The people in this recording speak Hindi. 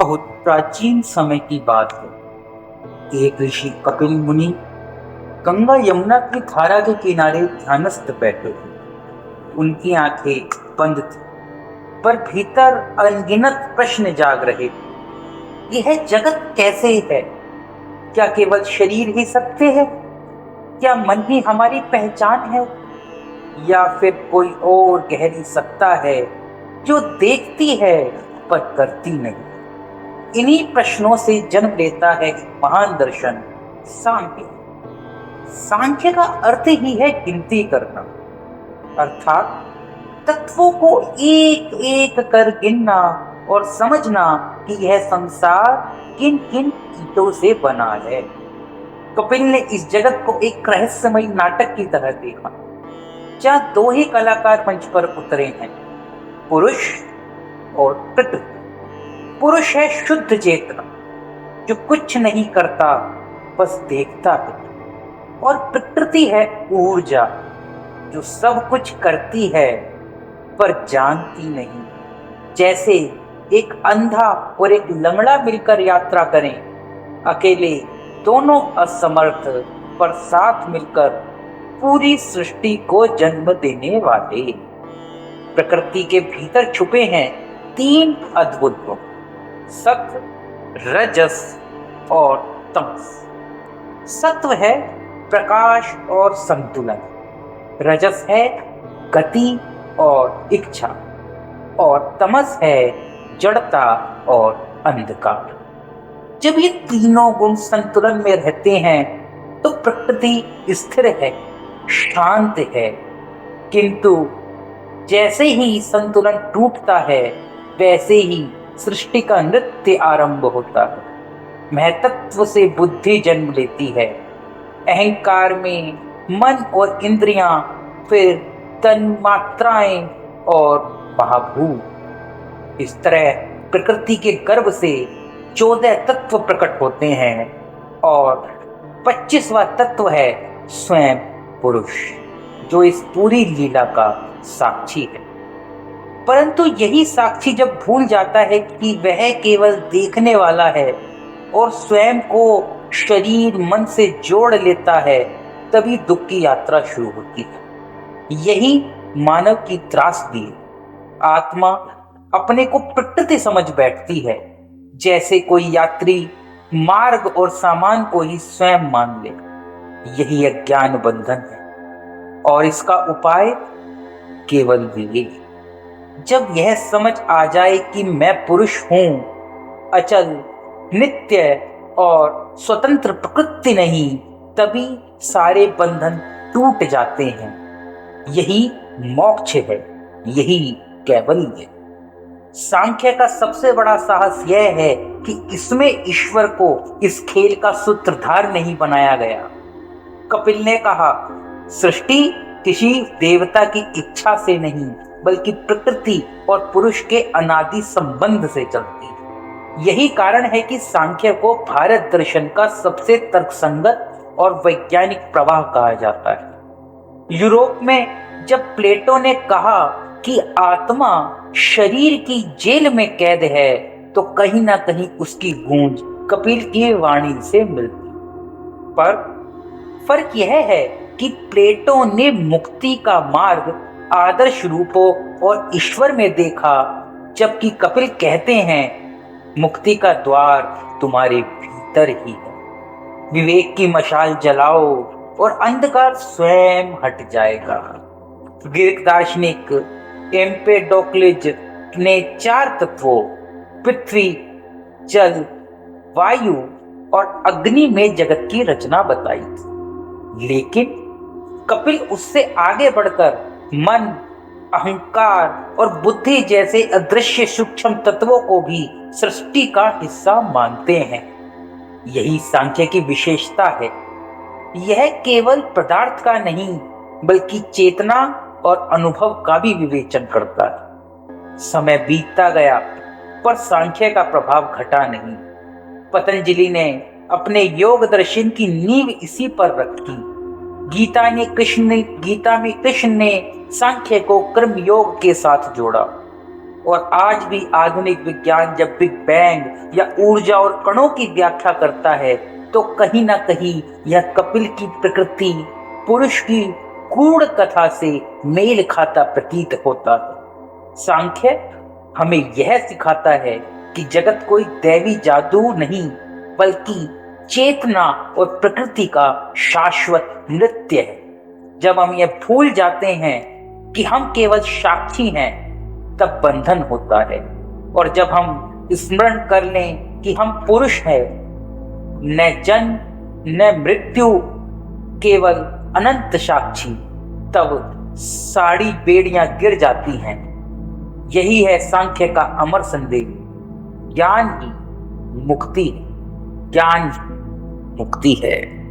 बहुत प्राचीन समय की बात है। एक ऋषि कपिल मुनि गंगा यमुना की धारा के किनारे ध्यानस्थ बैठे थे। उनकी आंखें बंद थी, पर भीतर अनगिनत प्रश्न जाग रहे थे। यह जगत कैसे है? क्या केवल शरीर ही सत्य है? क्या मन ही हमारी पहचान है? या फिर कोई और गहरी सत्ता है जो देखती है पर करती नहीं? इन्हीं प्रश्नों से जन्म लेता है एक महान दर्शन, सांख्य। सांख्य का अर्थ ही है गिनती करना, अर्थात तत्वों को एक एक कर गिनना और समझना कि यह संसार किन किन ईंटों से बना है। कपिल ने इस जगत को एक रहस्यमयी नाटक की तरह देखा, जहाँ दो ही कलाकार मंच पर उतरे हैं, पुरुष और प्रकृति। पुरुष है शुद्ध चेतना, जो कुछ नहीं करता, बस देखता है। और प्रकृति है ऊर्जा, जो सब कुछ करती है पर जानती नहीं। जैसे एक अंधा और एक लंगड़ा मिलकर यात्रा करें, अकेले दोनों असमर्थ, पर साथ मिलकर पूरी सृष्टि को जन्म देने वाले। प्रकृति के भीतर छुपे हैं तीन अद्भुत गुण, सत्व, रजस और तमस। सत्व है प्रकाश और संतुलन, रजस है गति और इच्छा, और तमस है जड़ता और अंधकार। जब ये तीनों गुण संतुलन में रहते हैं तो प्रकृति स्थिर है, शांत है। किंतु जैसे ही संतुलन टूटता है, वैसे ही सृष्टि का नृत्य आरंभ होता है। महतत्व से बुद्धि जन्म लेती है, अहंकार में मन और इंद्रियां, फिर तन मात्राएं और महाभूत। इस तरह प्रकृति के गर्भ से 14 तत्व प्रकट होते हैं और 25वां तत्व है स्वयं पुरुष, जो इस पूरी लीला का साक्षी है। परंतु यही साक्षी जब भूल जाता है कि वह केवल देखने वाला है और स्वयं को शरीर मन से जोड़ लेता है, तभी दुख की यात्रा शुरू होती है। यही मानव की त्रासदी है। आत्मा अपने को प्रकृति समझ बैठती है, जैसे कोई यात्री मार्ग और सामान को ही स्वयं मान ले। यही अज्ञान बंधन है, और इसका उपाय केवल विवेक। जब यह समझ आ जाए कि मैं पुरुष हूं, अचल, नित्य और स्वतंत्र प्रकृति नहीं, तभी सारे बंधन टूट जाते हैं। यही मोक्ष है, यही कैवल्य है। सांख्य का सबसे बड़ा साहस यह है कि इसमें ईश्वर को इस खेल का सूत्रधार नहीं बनाया गया। कपिल ने कहा, सृष्टि किसी देवता की इच्छा से नहीं, बल्कि प्रकृति और पुरुष के अनादि संबंध से चलती है। यही कारण है कि सांख्य को भारत दर्शन का सबसे तर्कसंगत और वैज्ञानिक प्रवाह कहा जाता है। यूरोप में जब प्लेटो ने कहा कि आत्मा शरीर की जेल में कैद है, तो कहीं ना कहीं उसकी गूंज कपिल की वाणी से मिलती। पर फर्क यह है कि प्लेटो ने मुक्ति का मार्ग आदर्श रूपों और ईश्वर में देखा, जबकि कपिल कहते हैं मुक्ति का द्वार तुम्हारे भीतर ही है। विवेक की मशाल जलाओ और अंधकार स्वयं हट जाएगा। ग्रीक दार्शनिक एम्पेडोक्लिज ने 4 तत्वों पृथ्वी, जल, वायु और अग्नि में जगत की रचना बताई थी। लेकिन कपिल उससे आगे बढ़कर मन, अहंकार और बुद्धि जैसे अदृश्य सूक्ष्म तत्वों को भी सृष्टि का हिस्सा मानते हैं। यही सांख्य की विशेषता है। यह केवल पदार्थ का नहीं, बल्कि चेतना और अनुभव का भी विवेचन करता है। समय बीतता गया, पर सांख्य का प्रभाव घटा नहीं। पतंजलि ने अपने योग दर्शन की नींव इसी पर रखी। गीता में कृष्ण ने सांख्य को कर्म योग के साथ जोड़ा। और आज भी आधुनिक विज्ञान जब बिग बैंग या ऊर्जा और कणों की व्याख्या करता है तो कहीं ना कहीं यह कपिल की प्रकृति पुरुष की क्रूर कथा से मेल खाता प्रतीत होता है। सांख्य हमें यह सिखाता है कि जगत कोई दैवी जादू नहीं बल्कि चेतना और प्रकृति का शाश्वत नृत्य है। जब हम ये भूल जाते हैं कि हम केवल साक्षी हैं तब बंधन होता है, और जब हम स्मरण कर लें कि हम पुरुष हैं, न जन्म न मृत्यु केवल अनंत साक्षी, तब सारी बेड़ियां गिर जाती हैं। यही है सांख्य का अमर संदेश। ज्ञान ही मुक्ति है, ज्ञान ही मुक्ति है।